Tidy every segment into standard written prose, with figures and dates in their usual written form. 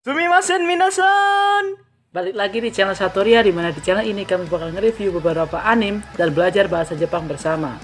Sumimasen minasan. Balik lagi di channel Satoria, di mana di channel ini kami bakal nge-review beberapa anime dan belajar bahasa Jepang bersama.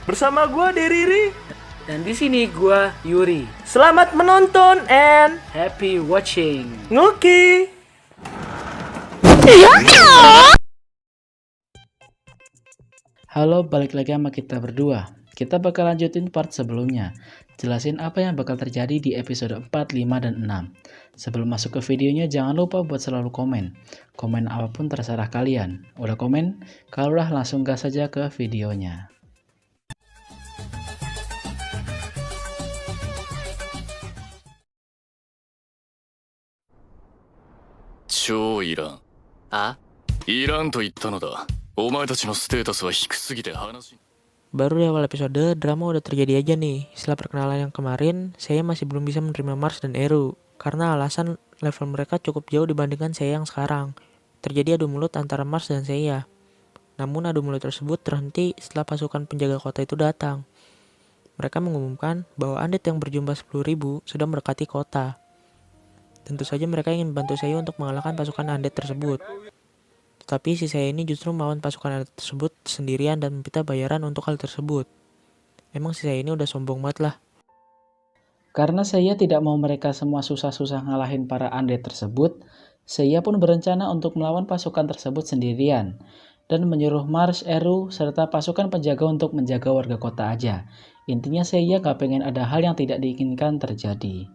Bersama gua Deriri dan di sini gua Yuri. Selamat menonton and happy watching. Ngoki. Halo, balik lagi sama kita berdua. Kita bakal lanjutin part sebelumnya. Jelasin apa yang bakal terjadi di episode 4, 5, dan 6. Sebelum masuk ke videonya, jangan lupa buat selalu komen. Komen apapun terserah kalian. Udah komen? Kalau udah langsung gas saja ke videonya. Chouいらん。Ah? いらんと言ったのだ。お前たちのステータスは低すぎて話。 Baru di awal episode, drama udah terjadi aja nih. Setelah perkenalan yang kemarin, saya masih belum bisa menerima Mars dan Eru. Karena alasan level mereka cukup jauh dibandingkan saya yang sekarang. Terjadi adu mulut antara Mars dan saya. Namun adu mulut tersebut terhenti setelah pasukan penjaga kota itu datang. Mereka mengumumkan bahwa undead yang berjumlah 10.000 sudah mendekati kota. Tentu saja mereka ingin membantu saya untuk mengalahkan pasukan undead tersebut. Tetapi si saya ini justru melawan pasukan undead tersebut sendirian dan meminta bayaran untuk hal tersebut. Emang si saya ini udah sombong banget lah. Karena saya tidak mau mereka semua susah-susah ngalahin para undead tersebut, saya pun berencana untuk melawan pasukan tersebut sendirian dan menyuruh Mars, Eru, serta pasukan penjaga untuk menjaga warga kota aja. Intinya saya gak pengen ada hal yang tidak diinginkan terjadi.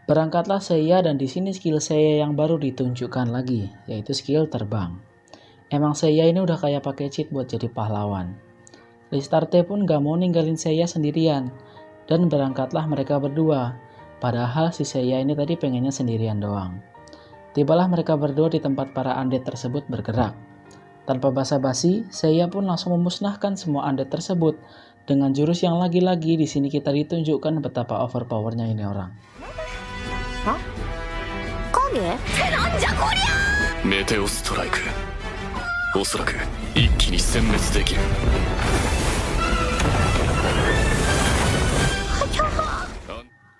Berangkatlah saya dan di sini skill saya yang baru ditunjukkan lagi, yaitu skill terbang. Emang saya ini udah kayak pakai cheat buat jadi pahlawan. Listarte pun gak mau ninggalin saya sendirian, dan berangkatlah mereka berdua. Padahal si saya ini tadi pengennya sendirian doang. Tibalah mereka berdua di tempat para undead tersebut bergerak. Tanpa basa-basi, saya pun langsung memusnahkan semua undead tersebut dengan jurus yang lagi-lagi di sini kita ditunjukkan betapa overpowernya ini orang. メテオストライク。おそらく一気に殲滅できる。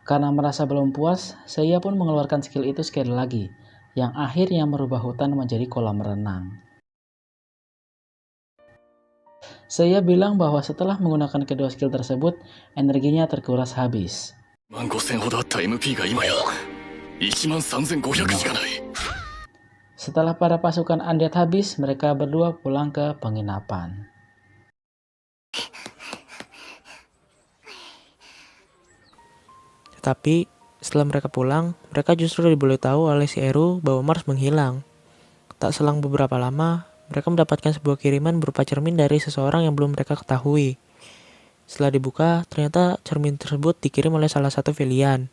Karena merasa belum puas, saya pun mengeluarkan skill itu sekali lagi, yang akhirnya merubah hutan menjadi kolam renang. Saya bilang bahwa setelah menggunakan kedua skill tersebut, energinya terkuras habis. 15,000ほどあった MP が今や 13,500 しかない。 Setelah para pasukan undead habis, mereka berdua pulang ke penginapan. Tetapi setelah mereka pulang, mereka justru diberitahu oleh si Eru bahwa Mars menghilang. Tak selang beberapa lama, mereka mendapatkan sebuah kiriman berupa cermin dari seseorang yang belum mereka ketahui. Setelah dibuka, ternyata cermin tersebut dikirim oleh salah satu villain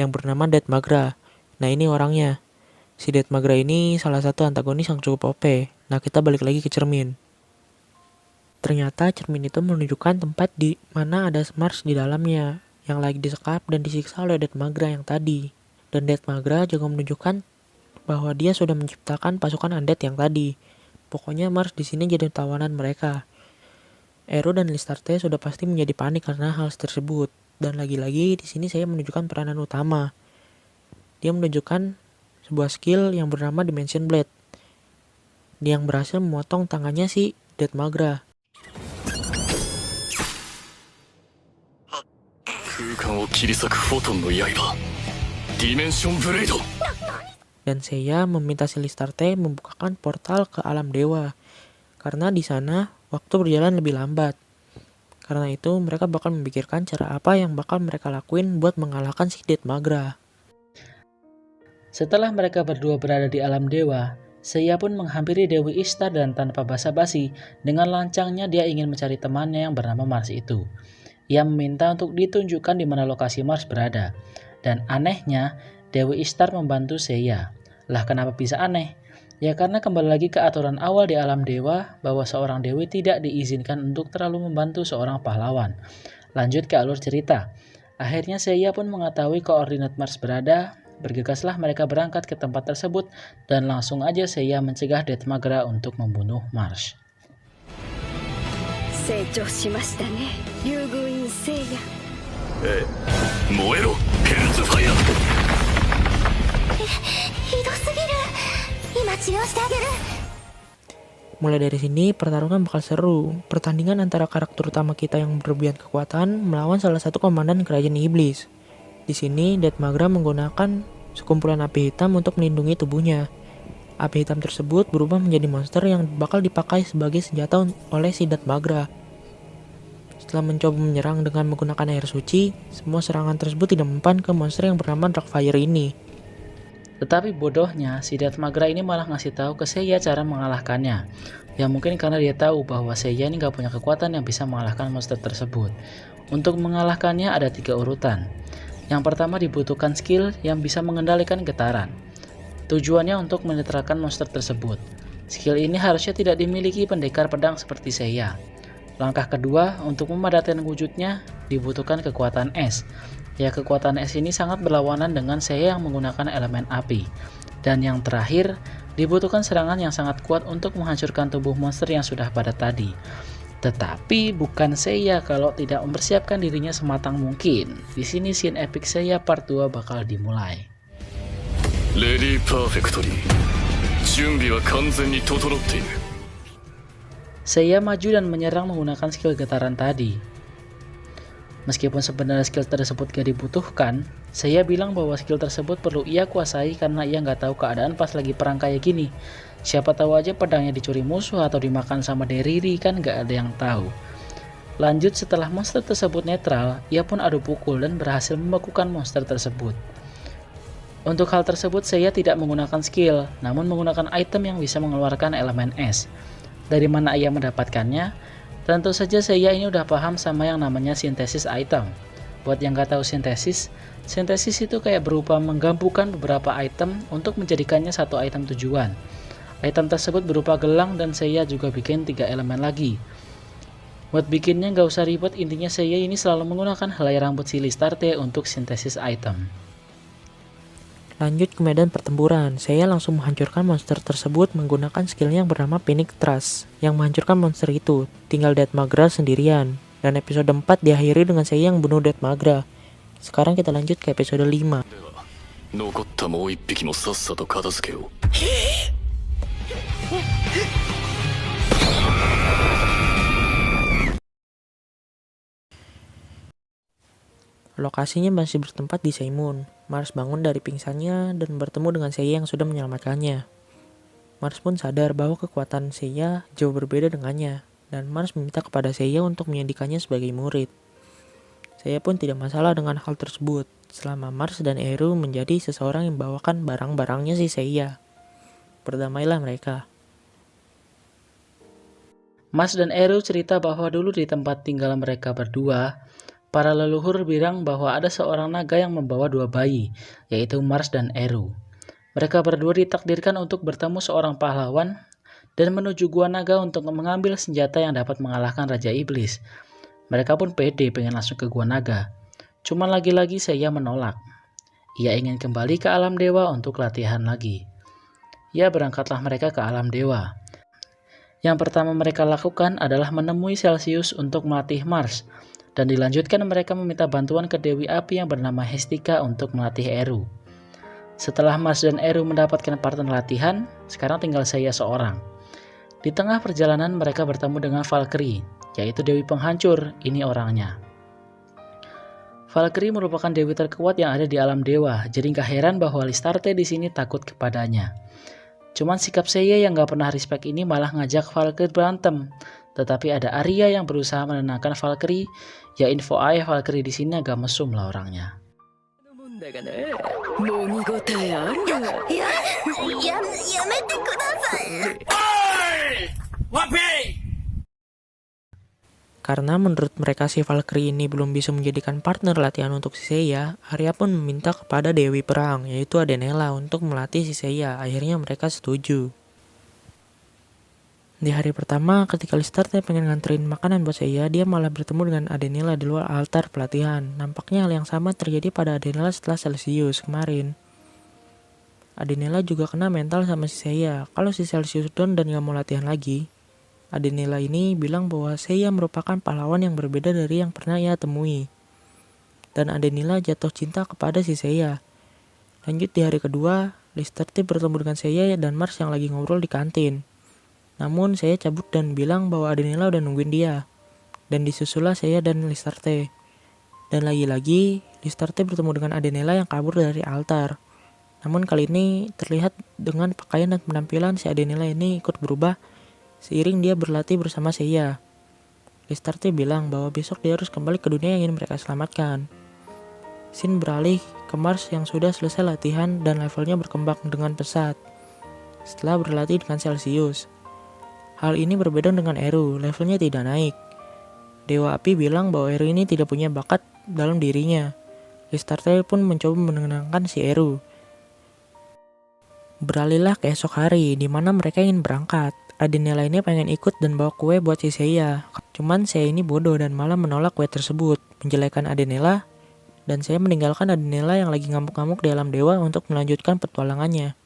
yang bernama Death Magra. Nah, ini orangnya. Si Death Magra ini salah satu antagonis yang cukup OP. Nah, kita balik lagi ke cermin. Ternyata cermin itu menunjukkan tempat di mana ada Mars di dalamnya yang lagi disekap dan disiksa oleh Death Magra yang tadi. Dan Death Magra juga menunjukkan bahwa dia sudah menciptakan pasukan undead yang tadi. Pokoknya Mars di sini jadi tawanan mereka. Eru dan Listarte sudah pasti menjadi panik karena hal tersebut. Dan lagi-lagi di sini saya menunjukkan peranan utama. Dia menunjukkan sebuah skill yang bernama Dimension Blade. Dia yang berhasil memotong tangannya si Death Magra. 空間を切り裂くフォトンの刃。ディメンションブレイド。 Dan saya meminta si Listarte membukakan portal ke alam dewa. Karena di sana waktu berjalan lebih lambat. Karena itu mereka bakal memikirkan cara apa yang bakal mereka lakuin buat mengalahkan si Death Magra. Setelah mereka berdua berada di alam dewa, saya pun menghampiri Dewi Ishtar dan tanpa basa-basi, dengan lancangnya dia ingin mencari temannya yang bernama Mars itu. Ia meminta untuk ditunjukkan di mana lokasi Mars berada. Dan anehnya, Dewi Ishtar membantu saya. Lah kenapa bisa aneh? Ya karena kembali lagi ke aturan awal di alam dewa, bahwa seorang dewi tidak diizinkan untuk terlalu membantu seorang pahlawan. Lanjut ke alur cerita. Akhirnya saya pun mengetahui koordinat Mars berada. Bergegaslah mereka berangkat ke tempat tersebut dan langsung aja saya mencegah Death Magra untuk membunuh Mars. 成長しましたね、竜宮院聖夜。燃えろヘルズファイア。Mulai dari sini, pertarungan bakal seru. Pertandingan antara karakter utama kita yang berlebihan kekuatan melawan salah satu komandan kerajaan iblis. Di sini, Death Magra menggunakan sekumpulan api hitam untuk melindungi tubuhnya. Api hitam tersebut berubah menjadi monster yang bakal dipakai sebagai senjata oleh si Death Magra. Setelah mencoba menyerang dengan menggunakan air suci, semua serangan tersebut tidak mempan ke monster yang bernama Darkfire ini. Tetapi bodohnya, si Death Magra ini malah ngasih tahu ke Seiya cara mengalahkannya. Ya mungkin karena dia tahu bahwa Seiya ini gak punya kekuatan yang bisa mengalahkan monster tersebut. Untuk mengalahkannya ada 3 urutan. Yang pertama dibutuhkan skill yang bisa mengendalikan getaran. Tujuannya untuk menetralkan monster tersebut. Skill ini harusnya tidak dimiliki pendekar pedang seperti Seiya. Langkah kedua, untuk memadatkan wujudnya dibutuhkan kekuatan es. Ya, kekuatan es ini sangat berlawanan dengan Seiya yang menggunakan elemen api. Dan yang terakhir, dibutuhkan serangan yang sangat kuat untuk menghancurkan tubuh monster yang sudah padat tadi. Tetapi bukan Seiya kalau tidak mempersiapkan dirinya sematang mungkin. Di sini scene epic Seiya part 2 bakal dimulai. Ready perfectly. 準備は完全に整っている。 Seiya maju dan menyerang menggunakan skill getaran tadi. Meskipun sebenarnya skill tersebut gak dibutuhkan, Seiya bilang bahwa skill tersebut perlu ia kuasai karena ia gak tahu keadaan pas lagi perang kayak gini. Siapa tahu aja pedangnya dicuri musuh atau dimakan sama Deriri, kan gak ada yang tahu. Lanjut, setelah monster tersebut netral, ia pun adu pukul dan berhasil membekukan monster tersebut. Untuk hal tersebut Seiya tidak menggunakan skill, namun menggunakan item yang bisa mengeluarkan elemen es. Dari mana ia mendapatkannya? Tentu saja Seiya ini udah paham sama yang namanya sintesis item. Buat yang gak tahu sintesis itu kayak berupa menggabungkan beberapa item untuk menjadikannya satu item tujuan. Item tersebut berupa gelang dan Seiya juga bikin 3 elemen lagi. Buat bikinnya gak usah ribet, intinya Seiya ini selalu menggunakan helai rambut si Listarte untuk sintesis item. Lanjut ke medan pertempuran, Seiya langsung menghancurkan monster tersebut menggunakan skill yang bernama Phoenix Thrust yang menghancurkan monster itu, tinggal Death Magra sendirian. Dan episode 4 diakhiri dengan Seiya yang bunuh Death Magra. Sekarang kita lanjut ke episode 5. 残ったもう1匹もさっさと片付けよう。 Lokasinya masih bertempat di Seimun. Mars bangun dari pingsannya dan bertemu dengan Seiya yang sudah menyelamatkannya. Mars pun sadar bahwa kekuatan Seiya jauh berbeda dengannya, dan Mars meminta kepada Seiya untuk menjadikannya sebagai murid. Seiya pun tidak masalah dengan hal tersebut, selama Mars dan Eru menjadi seseorang yang membawakan barang-barangnya si Seiya. Berdamailah mereka. Mars dan Eru cerita bahwa dulu di tempat tinggal mereka berdua, para leluhur bilang bahwa ada seorang naga yang membawa 2 bayi, yaitu Mars dan Eru. Mereka berdua ditakdirkan untuk bertemu seorang pahlawan dan menuju gua naga untuk mengambil senjata yang dapat mengalahkan Raja Iblis. Mereka pun pede pengen langsung ke gua naga. Cuman lagi-lagi Seiya menolak. Ia ingin kembali ke alam dewa untuk latihan lagi. Ya, berangkatlah mereka ke alam dewa. Yang pertama mereka lakukan adalah menemui Celsius untuk melatih Mars. Dan dilanjutkan mereka meminta bantuan ke Dewi Api yang bernama Hestika untuk melatih Eru. Setelah Mars dan Eru mendapatkan partner latihan, sekarang tinggal Seiya seorang. Di tengah perjalanan mereka bertemu dengan Valkyrie, yaitu Dewi Penghancur, ini orangnya. Valkyrie merupakan dewi terkuat yang ada di alam dewa, jadi gak heran bahwa Listarte di sini takut kepadanya. Cuman sikap Seiya yang gak pernah respect ini malah ngajak Valkyrie berantem. Tetapi ada Arya yang berusaha menenangkan Valkyrie. Ya info aja Valkyrie di sini agak mesum lah orangnya. Karena menurut mereka si Valkyrie ini belum bisa menjadikan partner latihan untuk si Seiya, Arya pun meminta kepada Dewi Perang, yaitu Adenela, untuk melatih si Seiya. Akhirnya mereka setuju. Di hari pertama, ketika Listarte pengen nganterin makanan buat Seiya, dia malah bertemu dengan Adenela di luar altar pelatihan. Nampaknya hal yang sama terjadi pada Adenela setelah Celsius kemarin. Adenela juga kena mental sama si Seiya. Kalau si Celsius down dan gak mau latihan lagi, Adenela ini bilang bahwa Seiya merupakan pahlawan yang berbeda dari yang pernah ia temui. Dan Adenela jatuh cinta kepada si Seiya. Lanjut di hari kedua, Listarte bertemu dengan Seiya dan Mars yang lagi ngobrol di kantin. Namun saya cabut dan bilang bahwa Adenela udah nungguin dia. Dan disusullah saya dan Listarte. Dan lagi-lagi Listarte bertemu dengan Adenela yang kabur dari altar. Namun kali ini terlihat dengan pakaian dan penampilan si Adenela ini ikut berubah seiring dia berlatih bersama Seiya. Listarte bilang bahwa besok dia harus kembali ke dunia yang ingin mereka selamatkan. Scene beralih ke Mars yang sudah selesai latihan dan levelnya berkembang dengan pesat setelah berlatih dengan Celsius. Hal ini berbeda dengan Eru, levelnya tidak naik. Dewa Api bilang bahwa Eru ini tidak punya bakat dalam dirinya. Listarte pun mencoba menenangkan si Eru. Beralihlah ke esok hari, di mana mereka ingin berangkat. Adenela ini pengen ikut dan bawa kue buat si Seiya. Cuman Seiya ini bodoh dan malah menolak kue tersebut, menjelekkan Adenela, dan saya meninggalkan Adenela yang lagi ngamuk-ngamuk di alam dewa untuk melanjutkan petualangannya.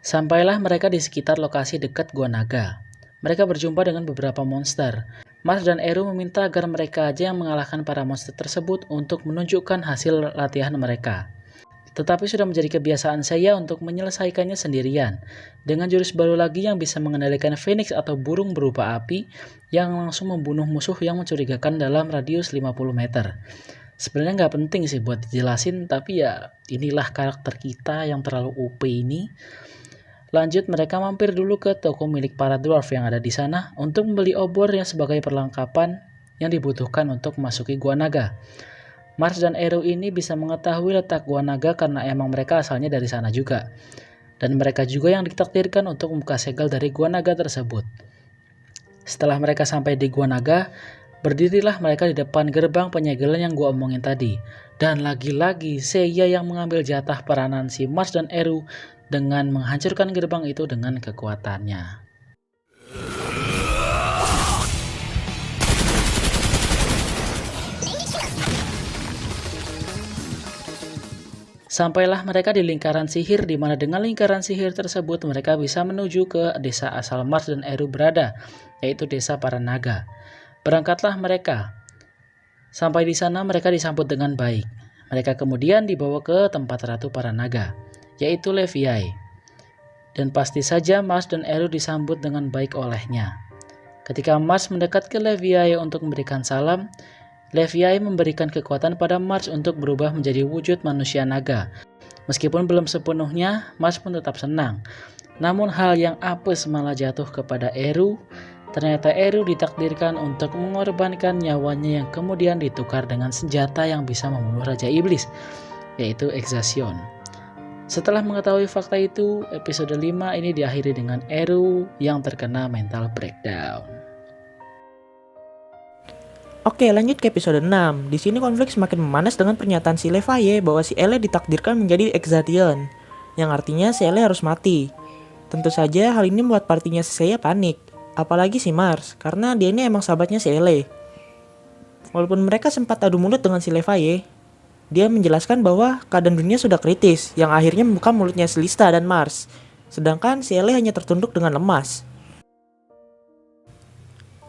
Sampailah mereka di sekitar lokasi dekat Gua Naga. Mereka berjumpa dengan beberapa monster. Mars dan Eru meminta agar mereka aja yang mengalahkan para monster tersebut untuk menunjukkan hasil latihan mereka. Tetapi sudah menjadi kebiasaan saya untuk menyelesaikannya sendirian, dengan jurus baru lagi yang bisa mengendalikan Phoenix atau burung berupa api yang langsung membunuh musuh yang mencurigakan dalam radius 50 meter. Sebenarnya nggak penting sih buat dijelasin, tapi ya inilah karakter kita yang terlalu OP ini. Lanjut, mereka mampir dulu ke toko milik para dwarf yang ada di sana untuk membeli obor yang sebagai perlengkapan yang dibutuhkan untuk memasuki Gua Naga. Mars dan Eru ini bisa mengetahui letak Gua Naga karena emang mereka asalnya dari sana juga. Dan mereka juga yang ditakdirkan untuk membuka segel dari Gua Naga tersebut. Setelah mereka sampai di Gua Naga, berdirilah mereka di depan gerbang penyegelan yang gua omongin tadi. Dan lagi-lagi Seiya yang mengambil jatah peranan si Mars dan Eru dengan menghancurkan gerbang itu dengan kekuatannya. Sampailah mereka di lingkaran sihir, di mana dengan lingkaran sihir tersebut mereka bisa menuju ke desa asal Mars dan Eru berada, yaitu desa para naga. Berangkatlah mereka. Sampai di sana mereka disambut dengan baik. Mereka kemudian dibawa ke tempat ratu para naga, yaitu Leviai. Dan pasti saja Mars dan Eru disambut dengan baik olehnya. Ketika Mars mendekat ke Leviai untuk memberikan salam, Leviai memberikan kekuatan pada Mars untuk berubah menjadi wujud manusia naga. Meskipun belum sepenuhnya, Mars pun tetap senang. Namun hal yang apes malah jatuh kepada Eru. Ternyata Eru ditakdirkan untuk mengorbankan nyawanya yang kemudian ditukar dengan senjata yang bisa membunuh Raja Iblis, yaitu Exacion. Setelah mengetahui fakta itu, episode 5 ini diakhiri dengan Eru yang terkena mental breakdown. Oke, lanjut ke episode 6. Di sini konflik semakin memanas dengan pernyataan si Leviai bahwa si Ele ditakdirkan menjadi Exacion, yang artinya si Ele harus mati. Tentu saja hal ini membuat partinya si Seiya panik, apalagi si Mars, karena dia ini emang sahabatnya si Ele. Walaupun mereka sempat adu mulut dengan si Leviai, dia menjelaskan bahwa keadaan dunia sudah kritis, yang akhirnya membuka mulutnya si Lista dan Mars, sedangkan si Ele hanya tertunduk dengan lemas.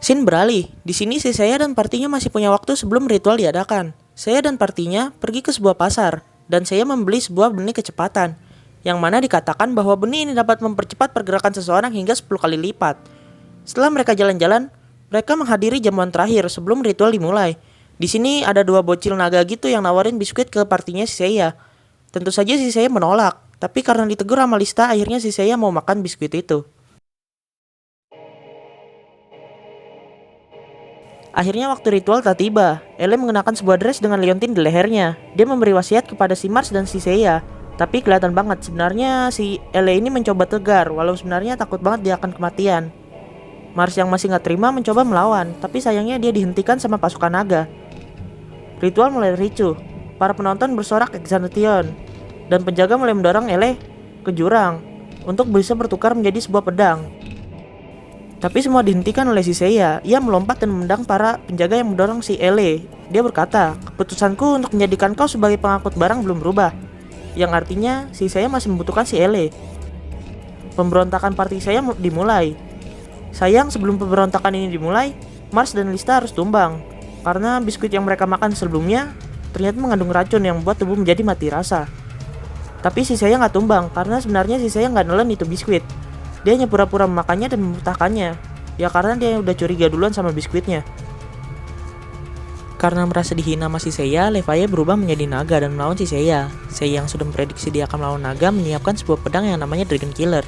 Scene beralih. Di sini si Seiya dan partinya masih punya waktu sebelum ritual diadakan. Seiya dan partinya pergi ke sebuah pasar, dan Seiya membeli sebuah benih kecepatan, yang mana dikatakan bahwa benih ini dapat mempercepat pergerakan seseorang hingga 10 kali lipat. Setelah mereka jalan-jalan, mereka menghadiri jamuan terakhir sebelum ritual dimulai. Di sini ada 2 bocil naga gitu yang nawarin biskuit ke partinya si Seiya. Tentu saja si Seiya menolak, tapi karena ditegur sama Lista, akhirnya si Seiya mau makan biskuit itu. Akhirnya waktu ritual tak tiba. Ele mengenakan sebuah dress dengan liontin di lehernya. Dia memberi wasiat kepada si Mars dan si Seiya. Tapi kelihatan banget sebenarnya si Ele ini mencoba tegar, walau sebenarnya takut banget dia akan kematian. Mars yang masih gak terima mencoba melawan, tapi sayangnya dia dihentikan sama pasukan naga. Ritual mulai ricuh. Para penonton bersorak Exacion, dan penjaga mulai mendorong Ele ke jurang untuk bisa bertukar menjadi sebuah pedang. Tapi semua dihentikan oleh si Seiya. Ia melompat dan menendang para penjaga yang mendorong si Ele. Dia berkata, "Keputusanku untuk menjadikan kau sebagai pengangkut barang belum berubah." Yang artinya si Seiya masih membutuhkan si Ele. Pemberontakan parti Seiya dimulai. Sayang sebelum pemberontakan ini dimulai, Mars dan Lista harus tumbang karena biskuit yang mereka makan sebelumnya ternyata mengandung racun yang membuat tubuh menjadi mati rasa. Tapi si Seiya nggak tumbang karena sebenarnya si Seiya nggak nelen itu biskuit. Dia hanya pura-pura memakannya dan memuntahkannya. Ya karena dia udah curiga duluan sama biskuitnya. Karena merasa dihina sama si Seiya, Levi berubah menjadi naga dan melawan si Seiya. Seiya yang sudah memprediksi dia akan melawan naga menyiapkan sebuah pedang yang namanya Dragon Killer,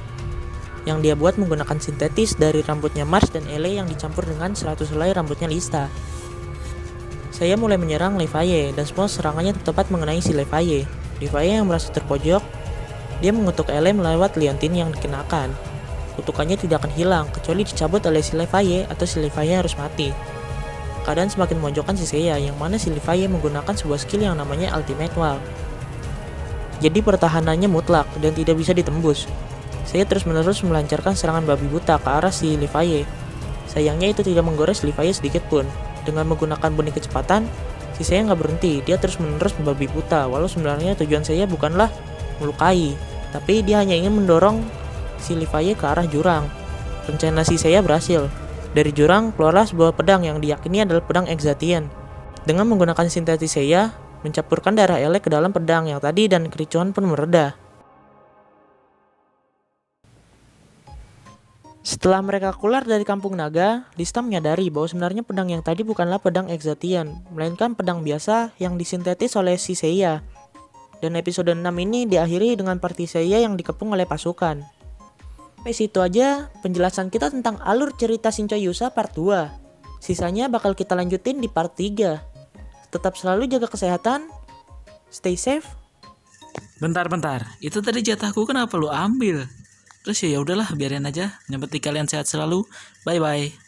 yang dia buat menggunakan sintetis dari rambutnya Mars dan Ele yang dicampur dengan 100 helai rambutnya Lista. Seiya mulai menyerang Levi dan semua serangannya tepat mengenai si Levi. Levi yang merasa terpojok, dia mengutuk Ele melewat liontin yang dikenakan. Kutukannya tidak akan hilang kecuali dicabut oleh si Levi atau si Levi harus mati. Keadaan semakin memojokkan si Seiya yang mana si Levi menggunakan sebuah skill yang namanya Ultimate Wall. Jadi pertahanannya mutlak dan tidak bisa ditembus. Seiya terus-menerus melancarkan serangan babi buta ke arah si Levi. Sayangnya itu tidak menggores Levi sedikit pun. Dengan menggunakan benih kecepatan, si Seiya nggak berhenti. Dia terus-menerus membabi buta, walau sebenarnya tujuan Seiya bukanlah melukai, tapi dia hanya ingin mendorong si Levi ke arah jurang. Rencana si Seiya berhasil. Dari jurang keluarlah sebuah pedang yang diyakini adalah pedang Exatian. Dengan menggunakan sintetis Seiya, mencampurkan darah Ele ke dalam pedang yang tadi dan kericuhan pun mereda. Setelah mereka keluar dari kampung naga, Lista menyadari bahwa sebenarnya pedang yang tadi bukanlah pedang Exatian, melainkan pedang biasa yang disintetis oleh si Seiya. Dan episode 6 ini diakhiri dengan party Seiya yang dikepung oleh pasukan. Sampai situ aja penjelasan kita tentang alur cerita Shinchan Yusa part 2. Sisanya bakal kita lanjutin di part 3. Tetap selalu jaga kesehatan, stay safe. Bentar, itu tadi jatahku kenapa lu ambil? Terus ya udahlah, biarin aja. Yang penting kalian sehat selalu. Bye bye.